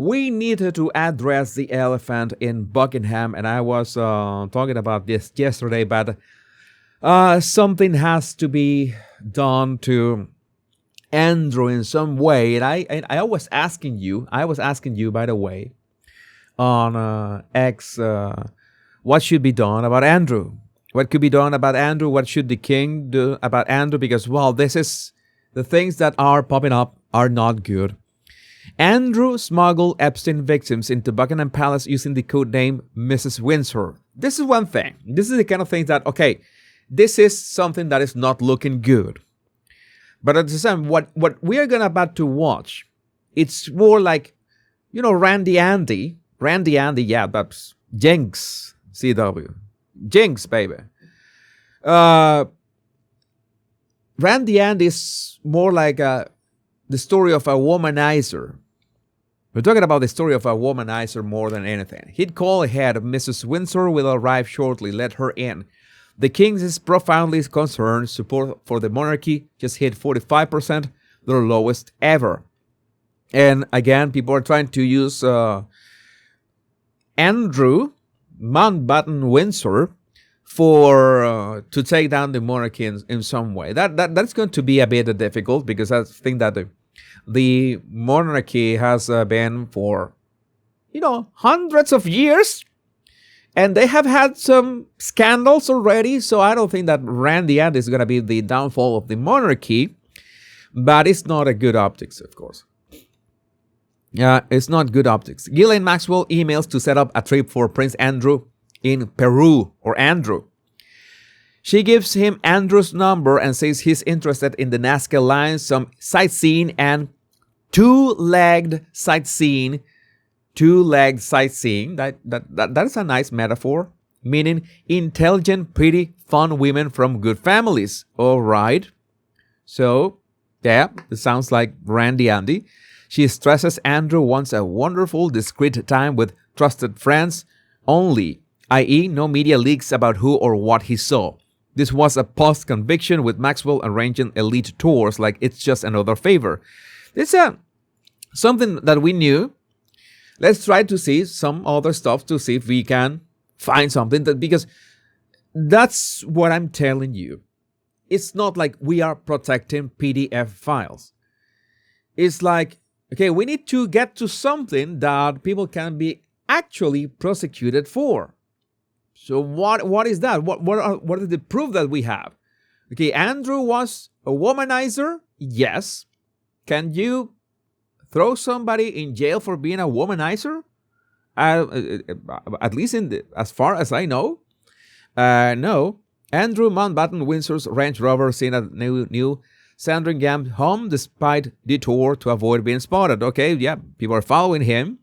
we needed to address the elephant in Buckingham, and I was talking about this yesterday, but something has to be done to Andrew in some way. And I was asking you, by the way, on X, what should be done about Andrew? What could be done about Andrew? What should the king do about Andrew? Because, well, this is the things that are popping up are not good. Andrew smuggled Epstein victims into Buckingham Palace using the code name Mrs. Windsor. This is one thing. This is the kind of thing that, okay, this is something that is not looking good. But at the same time, what we are about to watch, it's more like, Randy Andy, yeah, that's Jinx, CW. Jinx, baby. Randy Andy is more like the story of a womanizer. We're talking about the story of a womanizer more than anything. He'd call ahead. Mrs. Windsor will arrive shortly. Let her in. The king is profoundly concerned. Support for the monarchy just hit 45%, their lowest ever. And again, people are trying to use Andrew Mountbatten Windsor for to take down the monarchy in some way. That's going to be a bit difficult, because I think that the monarchy has been for hundreds of years, and they have had some scandals already. So I don't think that Randy Andy is going to be the downfall of the monarchy, but it's not a good optics, of course. It's not good optics. Ghislaine Maxwell emails to set up a trip for Prince Andrew in Peru, or Andrew. She gives him Andrew's number and says he's interested in the Nazca Line, some sightseeing and two-legged sightseeing. Two-legged sightseeing. That is a nice metaphor, meaning intelligent, pretty, fun women from good families. All right. So, yeah, it sounds like Randy Andy. She stresses Andrew wants a wonderful, discreet time with trusted friends only, i.e. no media leaks about who or what he saw. This was a post-conviction, with Maxwell arranging elite tours like it's just another favor. This is something that we knew. Let's try to see some other stuff to see if we can find something, because that's what I'm telling you. It's not like we are protecting PDF files. It's like, okay, we need to get to something that people can be actually prosecuted for. So what is that? What is the proof that we have? Okay, Andrew was a womanizer? Yes. Can you throw somebody in jail for being a womanizer? At least as far as I know. No. Andrew Mountbatten Windsor's Range Rover seen at New Sandringham home despite detour to avoid being spotted. Okay, yeah, people are following him.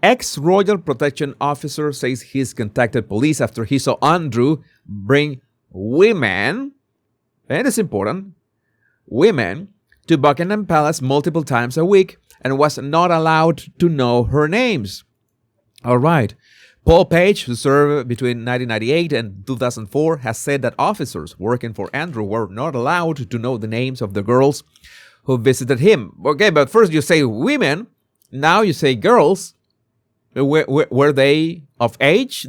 Ex-Royal Protection Officer says he's contacted police after he saw Andrew bring women, and it's important, women, to Buckingham Palace multiple times a week and was not allowed to know her names. All right. Paul Page, who served between 1998 and 2004, has said that officers working for Andrew were not allowed to know the names of the girls who visited him. Okay, but first you say women, now you say girls. Were they of age?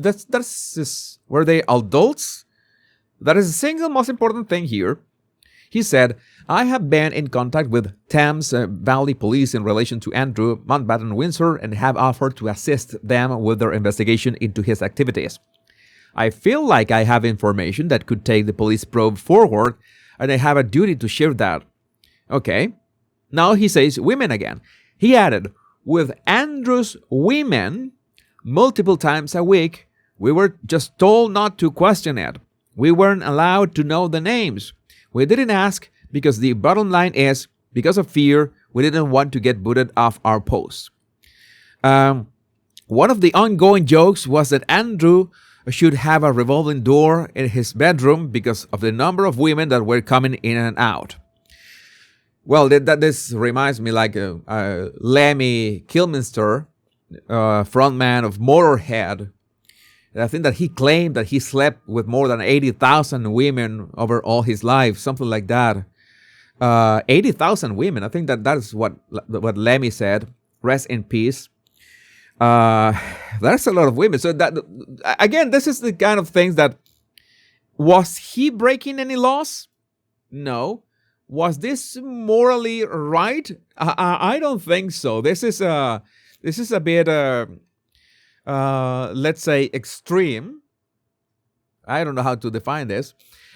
Were they adults? That is the single most important thing here. He said, I have been in contact with Thames Valley Police in relation to Andrew Mountbatten Windsor and have offered to assist them with their investigation into his activities. I feel like I have information that could take the police probe forward, and I have a duty to share that. Okay. Now he says women again. He added, with Andrew's women, multiple times a week, we were just told not to question it. We weren't allowed to know the names. We didn't ask because the bottom line is, because of fear, we didn't want to get booted off our post. One of the ongoing jokes was that Andrew should have a revolving door in his bedroom because of the number of women that were coming in and out. Well, this reminds me like Lemmy Kilminster, frontman of Motorhead. I think that he claimed that he slept with more than 80,000 women over all his life, something like that. 80,000 women. I think that is what Lemmy said. Rest in peace. Uh, there's a lot of women. So that again, this is the kind of things that was he breaking any laws? No. Was this morally right? I don't think so. This is a bit let's say extreme. I don't know how to define this.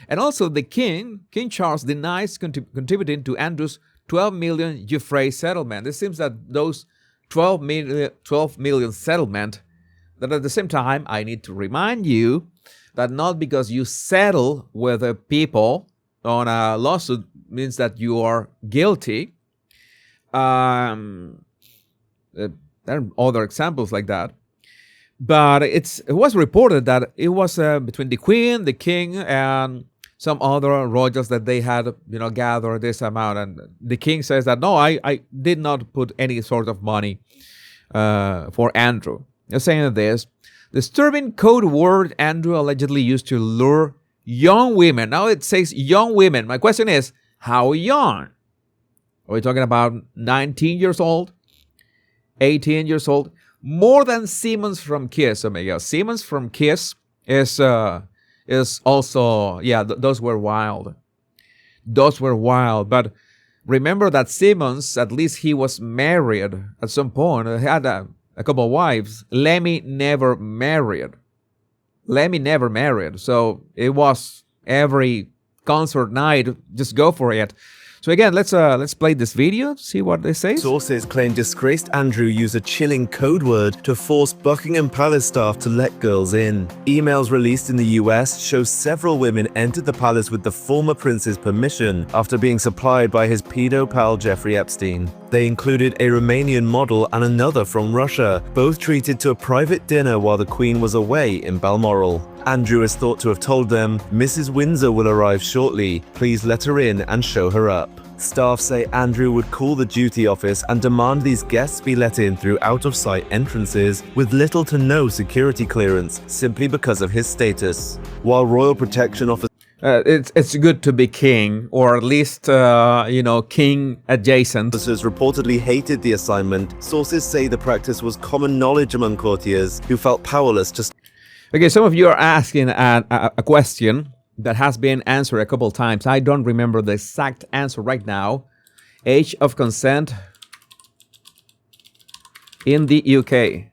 And also the King Charles denies contributing to Andrew's 12 million Euphrates settlement. It seems that those 12 million settlement, that at the same time, I need to remind you that not because you settle with the people on a lawsuit means that you are guilty. There are other examples like that. But it was reported that it was between the Queen, the King, and some other royals that they had, gathered this amount. And the King says that, no, I did not put any sort of money for Andrew. They're saying this, disturbing code word Andrew allegedly used to lure young women. Now it says young women. My question is, how young? Are we talking about 19 years old? 18 years old? More than Simmons from Kiss. Oh my God. Simmons from Kiss is also, yeah, those were wild. Those were wild. But remember that Simmons, at least he was married at some point. He had a couple of wives. Lemmy never married. So it was every concert night, just go for it. So again, let's play this video, see what they say. Sources claim disgraced Andrew used a chilling code word to force Buckingham Palace staff to let girls in. Emails released in the US show several women entered the palace with the former prince's permission after being supplied by his pedo pal Jeffrey Epstein. They included a Romanian model and another from Russia, both treated to a private dinner while the Queen was away in Balmoral. Andrew is thought to have told them, "Mrs. Windsor will arrive shortly, please let her in and show her up." Staff say Andrew would call the duty office and demand these guests be let in through out-of-sight entrances with little to no security clearance, simply because of his status. While royal protection officers it's good to be king, or at least, king adjacent. reportedly hated the assignment, sources say the practice was common knowledge among courtiers who felt powerless to Okay, some of you are asking a question that has been answered a couple times. I don't remember the exact answer right now. Age of consent in the UK.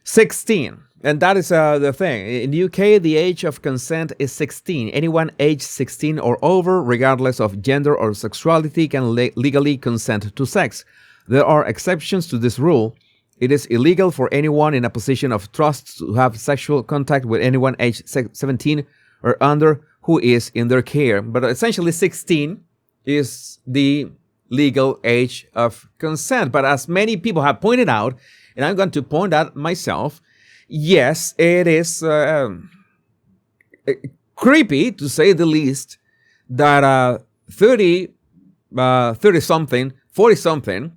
16. And that is the thing. In the UK, the age of consent is 16. Anyone aged 16 or over, regardless of gender or sexuality, can legally consent to sex. There are exceptions to this rule. It is illegal for anyone in a position of trust to have sexual contact with anyone aged 17 or under who is in their care. But essentially 16 is the legal age of consent. But as many people have pointed out, and I'm going to point out myself, yes, it is creepy, to say the least, that 30-something, 40-something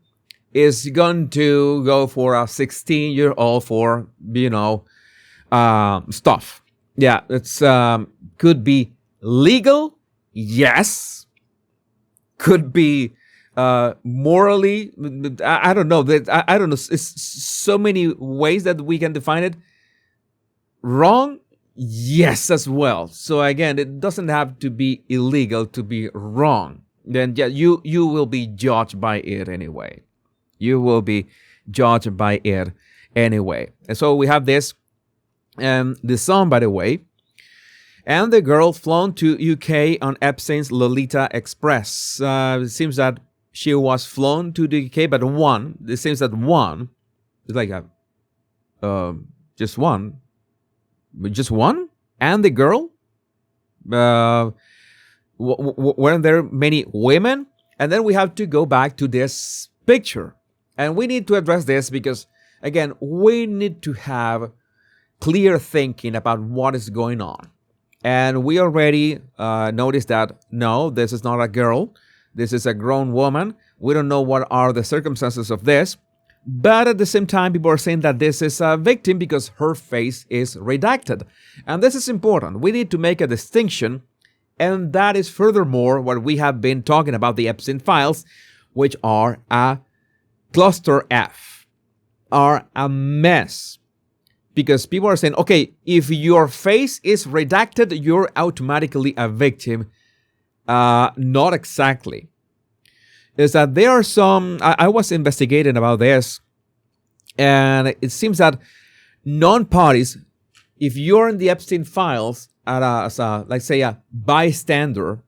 is going to go for a 16-year-old for, stuff. Yeah, it's could be legal, yes. Could be morally, I don't know. I don't know. It's so many ways that we can define it. Wrong, yes, as well. So again, it doesn't have to be illegal to be wrong. Then yeah, you will be judged by it anyway. You will be judged by it anyway. And so we have this, the song, by the way, and the girl flown to UK on Epstein's Lolita Express. It seems that she was flown to the UK, but one. It seems that one is like just one, and the girl. Weren't there many women? And then we have to go back to this picture. And we need to address this because, again, we need to have clear thinking about what is going on. And we already noticed that, no, this is not a girl. This is a grown woman. We don't know what are the circumstances of this. But at the same time, people are saying that this is a victim because her face is redacted. And this is important. We need to make a distinction. And that is furthermore what we have been talking about, the Epstein files, which are a cluster F. are a mess. Because people are saying, okay, if your face is redacted, you're automatically a victim. Not exactly. Is that there are some, I was investigating about this, and it seems that non-parties, if you're in the Epstein files as a, like say, a bystander,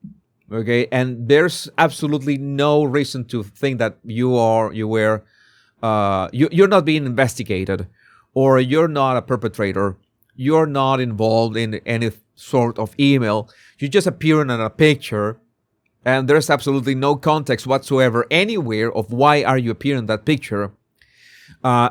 okay, and there's absolutely no reason to think that you're not being investigated, or you're not a perpetrator, you're not involved in any sort of email, you just appear in a picture, and there's absolutely no context whatsoever anywhere of why are you appearing in that picture.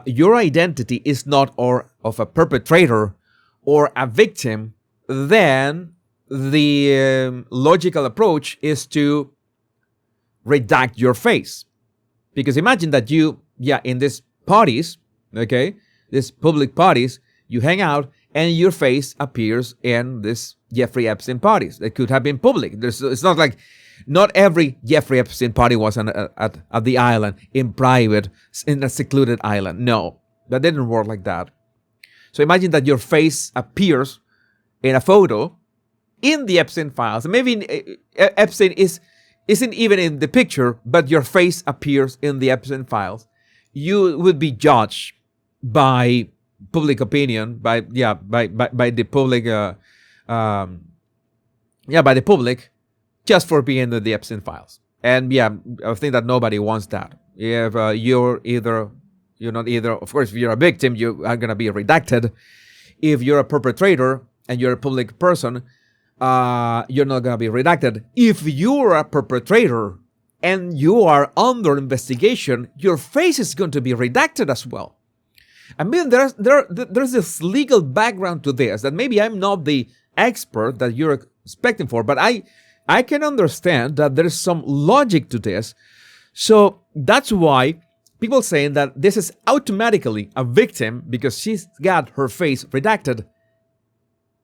Your identity is not of a perpetrator or a victim. Then the logical approach is to redact your face. Because imagine that in these parties, okay, these public parties, you hang out and your face appears in this Jeffrey Epstein parties. They could have been public. It's not like not every Jeffrey Epstein party was at the island, in private, in a secluded island. No, that didn't work like that. So imagine that your face appears in a photo in the Epstein files. Maybe Epstein isn't even in the picture, but your face appears in the Epstein files. You would be judged by public opinion, by the public, by the public, just for being in the Epstein files. And I think that nobody wants that. If you're not either, of course, if you're a victim, you are gonna be redacted. If you're a perpetrator and you're a public person, you're not gonna be redacted. If you're a perpetrator and you are under investigation, your face is going to be redacted as well. I mean, there's this legal background to this that maybe I'm not the expert that you're expecting for, but I can understand that there's some logic to this. So that's why people saying that this is automatically a victim because she's got her face redacted.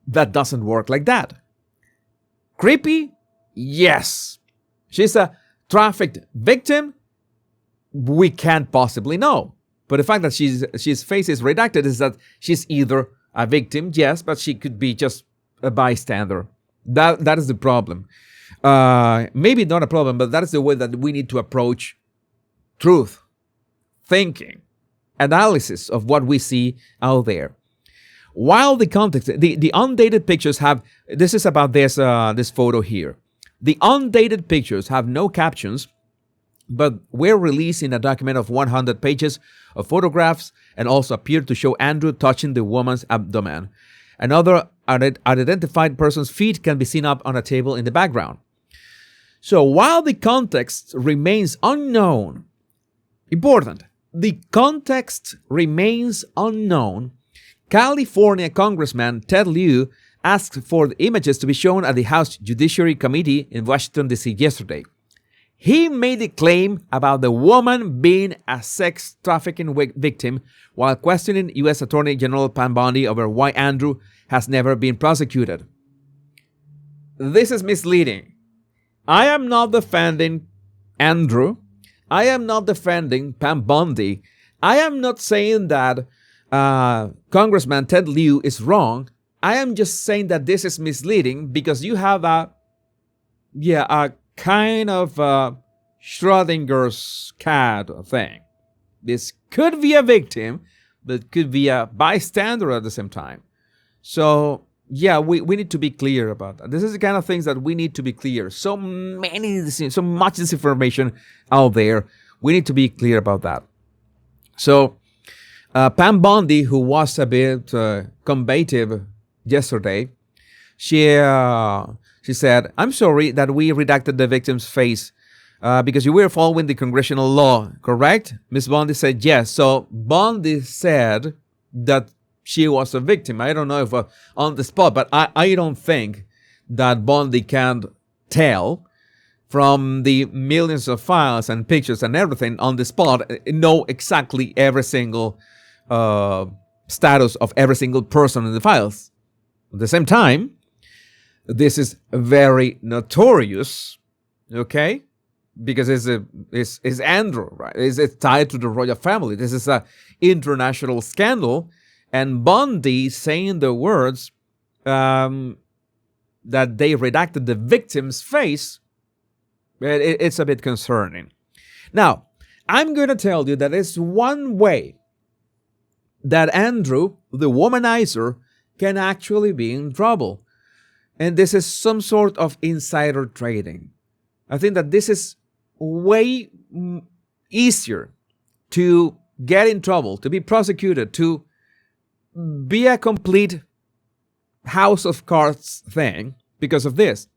That doesn't work like that. Creepy? Yes. She's a trafficked victim? We can't possibly know. But the fact that she's face is redacted is that she's either a victim, yes, but she could be just a bystander. That is the problem. Maybe not a problem, but that is the way that we need to approach truth, thinking, analysis of what we see out there. While the context, the undated pictures have, this is about this photo here. The undated pictures have no captions, but were released in a document of 100 pages of photographs and also appear to show Andrew touching the woman's abdomen. Another unidentified person's feet can be seen up on a table in the background. So while the context remains unknown, important, the context remains unknown, California Congressman Ted Lieu asked for the images to be shown at the House Judiciary Committee in Washington, D.C. yesterday. He made a claim about the woman being a sex trafficking victim while questioning U.S. Attorney General Pam Bondi over why Andrew has never been prosecuted. This is misleading. I am not defending Andrew. I am not defending Pam Bondi. I am not saying that Congressman Ted Lieu is wrong. I am just saying that this is misleading because you have a kind of Schrodinger's cat thing. This could be a victim, but could be a bystander at the same time. So, we need to be clear about that. This is the kind of things that we need to be clear. So much disinformation out there. We need to be clear about that. So, Pam Bondi, who was a bit combative yesterday, she said, "I'm sorry that we redacted the victim's face because you were following the congressional law, correct?" Ms. Bondi said yes. So Bondi said that she was a victim. I don't know if on the spot, but I don't think that Bondi can tell from the millions of files and pictures and everything on the spot, know exactly every single status of every single person in the files. At the same time, this is very notorious, okay? because it's Andrew, right? It's tied to the royal family. This is a international scandal, and Bundy saying the words that they redacted the victim's face, it's a bit concerning. Now, I'm going to tell you that there's one way that Andrew, the womanizer, can actually be in trouble. And this is some sort of insider trading. I think that this is way easier to get in trouble, to be prosecuted, to be a complete house of cards thing because of this.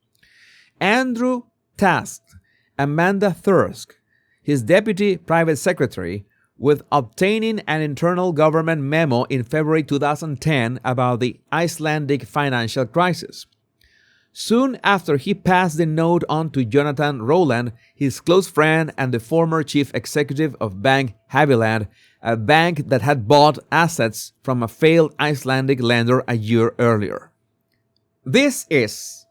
Andrew tasked Amanda Thirsk, his deputy private secretary, with obtaining an internal government memo in February 2010 about the Icelandic financial crisis. Soon after, he passed the note on to Jonathan Rowland, his close friend and the former chief executive of Bank Haviland, a bank that had bought assets from a failed Icelandic lender a year earlier. This is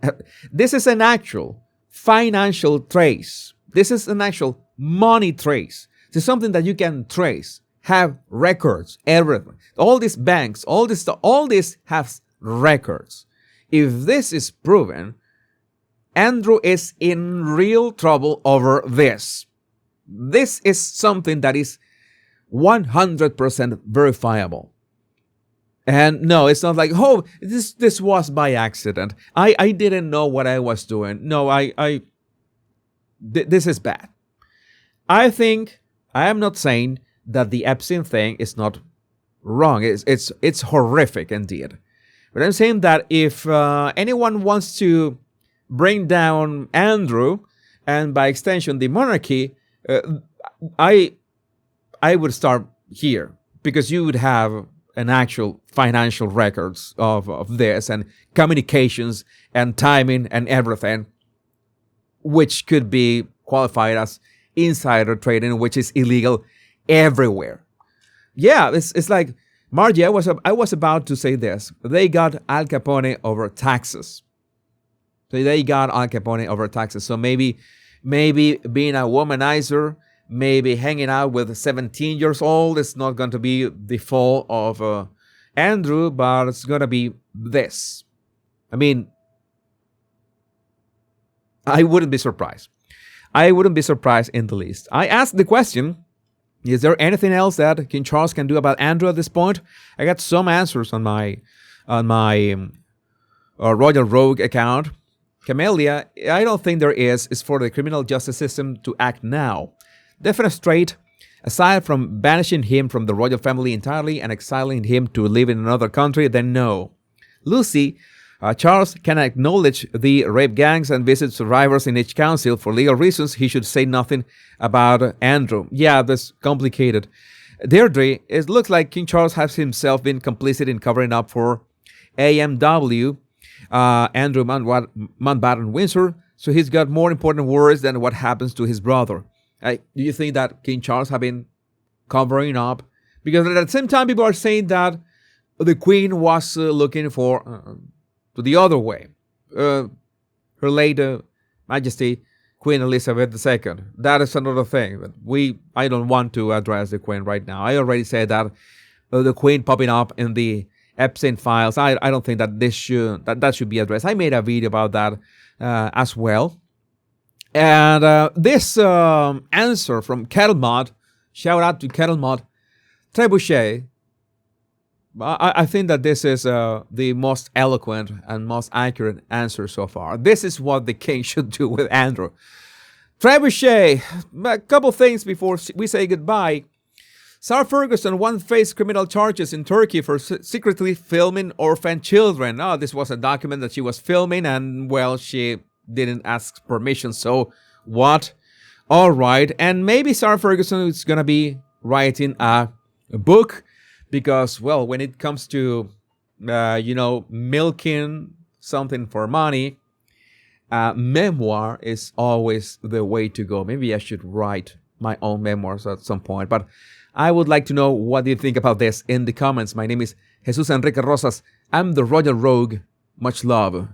an actual financial trace. This is an actual money trace. This is something that you can trace, have records, everything. All these banks, all this has records. If this is proven, Andrew is in real trouble over this. This is something that is 100% verifiable. And no, it's not like, oh, this was by accident. I didn't know what I was doing. No, this is bad. I am not saying that the Epstein thing is not wrong. It's horrific indeed. But I'm saying that if anyone wants to bring down Andrew, and by extension the monarchy, I would start here, because you would have an actual financial records of this, and communications and timing and everything, which could be qualified as insider trading, which is illegal everywhere. Yeah, it's like, Margie, I was about to say this. They got Al Capone over taxes. So maybe being a womanizer, maybe hanging out with 17 years old is not going to be the fault of Andrew, but it's going to be this. I mean, I wouldn't be surprised. I wouldn't be surprised in the least. I asked the question, is there anything else that King Charles can do about Andrew at this point? I got some answers on my Royal Rogue account. Camellia, I don't think there is. It's for the criminal justice system to act now. Defenestrate, aside from banishing him from the royal family entirely and exiling him to live in another country, then no. Lucy, Charles can acknowledge the rape gangs and visit survivors in each council. For legal reasons, he should say nothing about Andrew. Yeah, that's complicated. Deirdre, it looks like King Charles has himself been complicit in covering up for AMW, Andrew Mountbatten Windsor, so he's got more important worries than what happens to his brother. Do you think that King Charles have been covering up? Because at the same time, people are saying that the Queen was looking for to the other way. Her late Majesty, Queen Elizabeth II. That is another thing. But I don't want to address the Queen right now. I already said that the Queen popping up in the Epstein files, I don't think that that should be addressed. I made a video about that as well. And this answer from Kettlemod, shout out to Kettlemod, Trebuchet, I think that this is the most eloquent and most accurate answer so far. This is what the king should do with Andrew. Trebuchet, a couple things before we say goodbye. Sarah Ferguson once faced criminal charges in Turkey for secretly filming orphan children. Oh, this was a document that she was filming, and, well, she didn't ask permission, so what? All right, and maybe Sarah Ferguson is going to be writing a book, because, well, when it comes to, milking something for money, memoir is always the way to go. Maybe I should write my own memoirs at some point, but I would like to know what you think about this in the comments. My name is Jesus Enrique Rosas. I'm the Royal Rogue. Much love.